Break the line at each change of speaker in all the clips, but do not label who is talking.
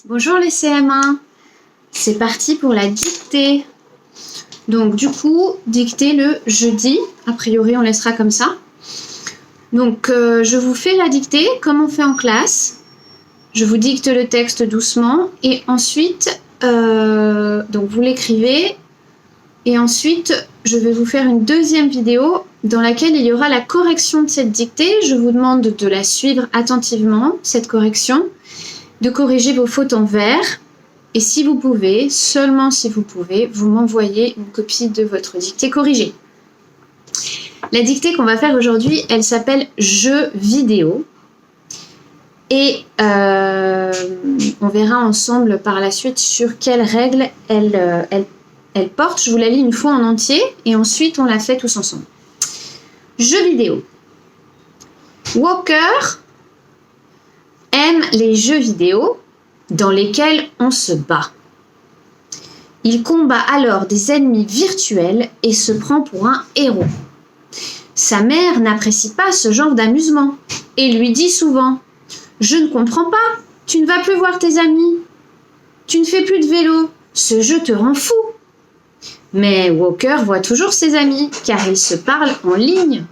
Bonjour les CM1, c'est parti pour la dictée. Donc du coup, dictée le jeudi, a priori on laissera comme ça. Donc je vous fais la dictée comme on fait en classe. Je vous dicte le texte doucement et ensuite, donc vous l'écrivez. Et ensuite, je vais vous faire une deuxième vidéo dans laquelle il y aura la correction de cette dictée. Je vous demande de la suivre attentivement, cette correction, de corriger vos fautes en vert. Et si vous pouvez, seulement si vous pouvez, vous m'envoyez une copie de votre dictée corrigée. La dictée qu'on va faire aujourd'hui, elle s'appelle « Jeux vidéo ». Et on verra ensemble par la suite sur quelles règles elle porte. Je vous la lis une fois en entier et ensuite on la fait tous ensemble. Jeux vidéo. Walker aime les jeux vidéo dans lesquels on se bat. Il combat alors des ennemis virtuels et se prend pour un héros. Sa mère n'apprécie pas ce genre d'amusement et lui dit souvent « Je ne comprends pas, tu ne vas plus voir tes amis. Tu ne fais plus de vélo, ce jeu te rend fou. » Mais Walker voit toujours ses amis car ils se parlent en ligne.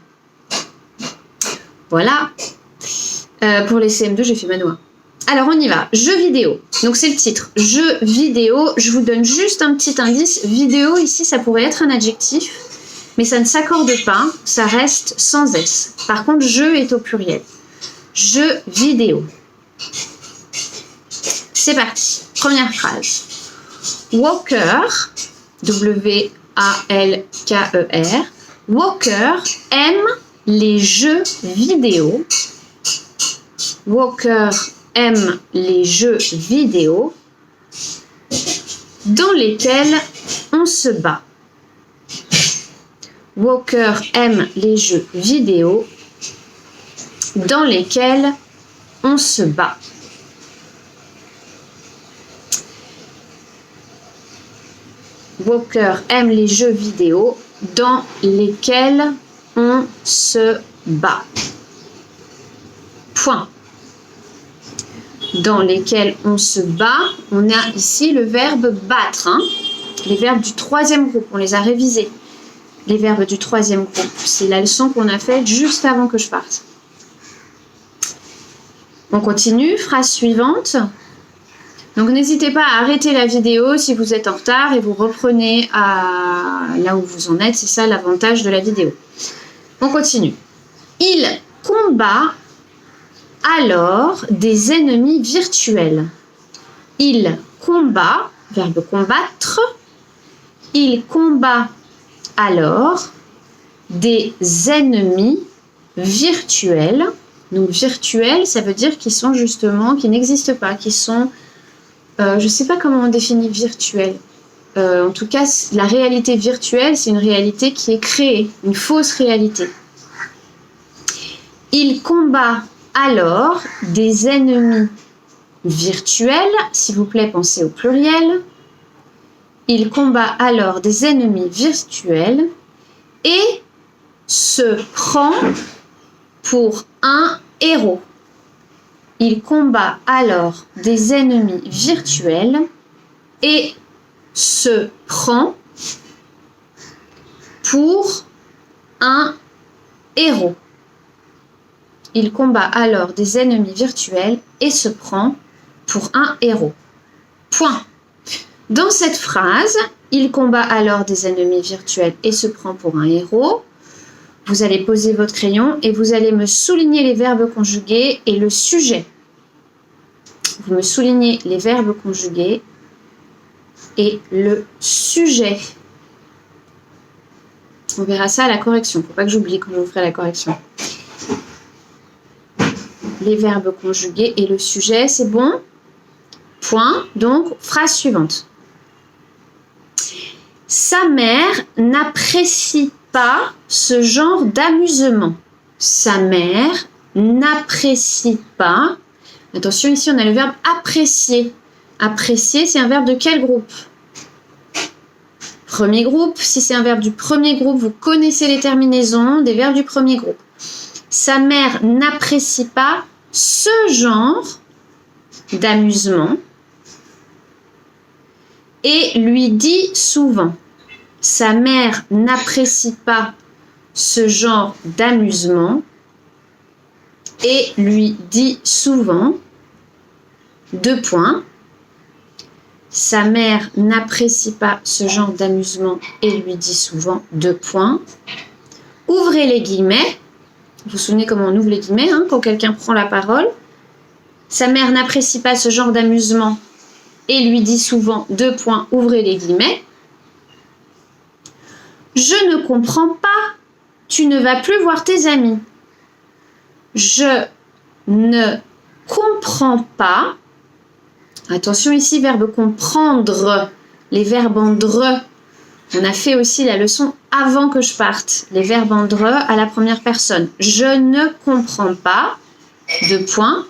Voilà. Pour les CM2, j'ai fait manoir. Alors on y va. Jeux vidéo. Donc c'est le titre. Jeux vidéo. Je vous donne juste un petit indice. Vidéo, ici, ça pourrait être un adjectif, mais ça ne s'accorde pas. Ça reste sans S. Par contre, jeu est au pluriel. Jeux vidéo. C'est parti. Première phrase. Walker, W-A-L-K-E-R, Walker aime les jeux vidéo. Walker aime les jeux vidéo dans lesquels on se bat. Walker aime les jeux vidéo dans lesquels on se bat. Walker aime les jeux vidéo dans lesquels on se bat. Point. Dans lesquels on se bat, on a ici le verbe battre. Les verbes du troisième groupe, on les a révisés. Les verbes du troisième groupe, c'est la leçon qu'on a faite juste avant que je parte. On continue, phrase suivante. Donc n'hésitez pas à arrêter la vidéo si vous êtes en retard et vous reprenez là où vous en êtes. C'est ça l'avantage de la vidéo. On continue. Il combat alors des ennemis virtuels. Il combat, verbe combattre. Il combat alors des ennemis virtuels. Donc virtuels, ça veut dire qu'ils sont justement, qui n'existent pas, qui sont, je ne sais pas comment on définit virtuel. En tout cas, la réalité virtuelle, c'est une réalité qui est créée, une fausse réalité. Il combat alors des ennemis virtuels, s'il vous plaît, pensez au pluriel. Il combat alors des ennemis virtuels et se prend pour un héros. Il combat alors des ennemis virtuels et se prend pour un héros. Il combat alors des ennemis virtuels et se prend pour un héros. Point. Dans cette phrase, il combat alors des ennemis virtuels et se prend pour un héros. Vous allez poser votre crayon et vous allez me souligner les verbes conjugués et le sujet. Vous me soulignez les verbes conjugués et le sujet. On verra ça à la correction. Il ne faut pas que j'oublie quand je vous ferai la correction. Les verbes conjugués et le sujet, c'est bon? Point. Donc, phrase suivante. Sa mère n'apprécie pas ce genre d'amusement. Sa mère n'apprécie pas. Attention, ici, on a le verbe apprécier. Apprécier, c'est un verbe de quel groupe? Premier groupe. Si c'est un verbe du premier groupe, vous connaissez les terminaisons des verbes du premier groupe. Sa mère n'apprécie pas ce genre d'amusement. et lui dit souvent. Sa mère n'apprécie pas ce genre d'amusement et lui dit souvent. 2 points. Sa mère n'apprécie pas ce genre d'amusement et lui dit souvent. 2 points. Ouvrez les guillemets. Vous vous souvenez comment on ouvre les guillemets quand quelqu'un prend la parole. Sa mère n'apprécie pas ce genre d'amusement et lui dit souvent. 2 points. Ouvrez les guillemets. Je ne comprends pas. Tu ne vas plus voir tes amis. Je ne comprends pas. Attention ici, verbe comprendre. Les verbes en dre. On a fait aussi la leçon avant que je parte. Les verbes en dre à la première personne. Je ne comprends pas. 2 points.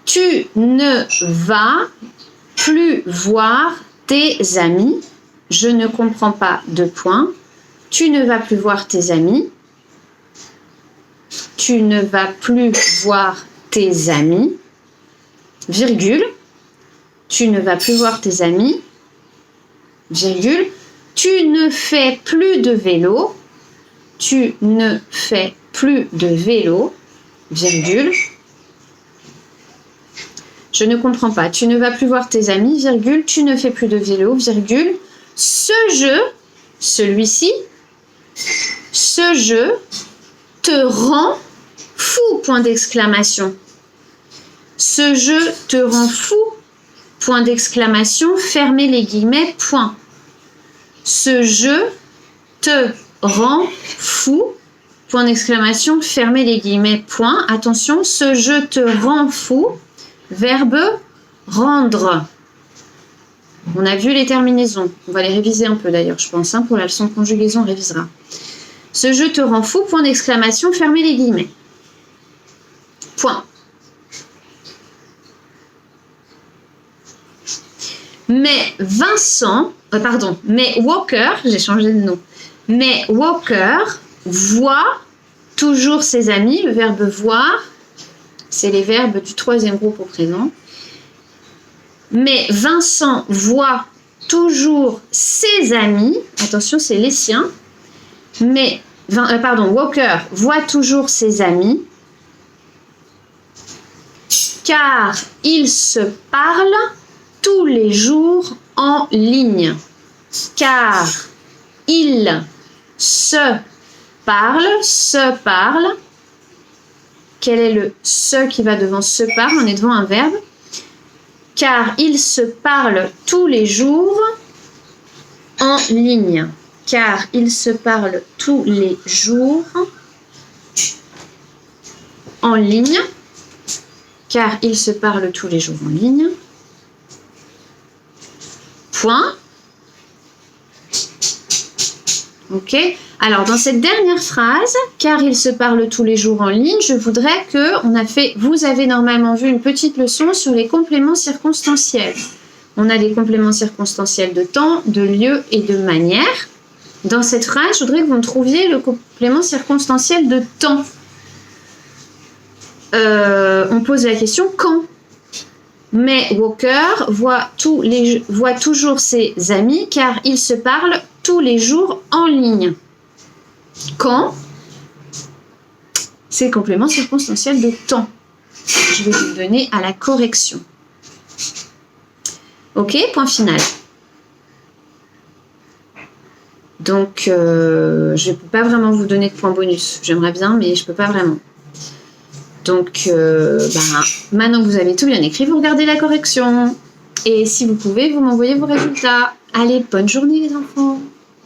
Tu ne vas plus voir tes amis. Je ne comprends pas. 2 points. Tu ne vas plus voir tes amis. Tu ne vas plus voir tes amis. Virgule. Tu ne vas plus voir tes amis. Virgule. Tu ne fais plus de vélo. Tu ne fais plus de vélo. Virgule. Je ne comprends pas. Tu ne vas plus voir tes amis, virgule. Tu ne fais plus de vélo, virgule. Ce jeu, celui-ci, ce jeu te rend fou, point d'exclamation. Ce jeu te rend fou, point d'exclamation. Fermez les guillemets, point. Ce jeu te rend fou, point d'exclamation. Fermez les guillemets, point. Attention, ce jeu te rend fou. Verbe rendre. On a vu les terminaisons. On va les réviser un peu d'ailleurs, je pense. Pour la leçon de conjugaison, on révisera. Ce jeu te rend fou, point d'exclamation, fermez les guillemets. Point. Mais Walker, j'ai changé de nom. Mais Walker voit toujours ses amis, le verbe voir. C'est les verbes du 3e groupe au présent. Mais Vincent voit toujours ses amis. Attention, c'est les siens. Mais, Walker voit toujours ses amis. Car ils se parlent tous les jours en ligne. Car ils se parlent. Quel est le « se » qui va devant « se parle » ? On est devant un verbe. Car ils se parlent tous les jours en ligne. Car ils se parlent tous les jours en ligne. Car ils se parlent tous les jours en ligne. Point. Ok. Alors, dans cette dernière phrase, car ils se parlent tous les jours en ligne, je voudrais que vous avez normalement vu une petite leçon sur les compléments circonstanciels. On a des compléments circonstanciels de temps, de lieu et de manière. Dans cette phrase, je voudrais que vous me trouviez le complément circonstanciel de temps. On pose la question quand. Mais Walker voit toujours ses amis car ils se parlent tous les jours en ligne. Quand, c'est le complément circonstanciel de temps. Je vais vous donner à la correction. Ok, point final. Donc, je ne peux pas vraiment vous donner de points bonus. J'aimerais bien, mais je ne peux pas vraiment. Donc, maintenant que vous avez tout bien écrit, vous regardez la correction. Et si vous pouvez, vous m'envoyez vos résultats. Allez, bonne journée les enfants.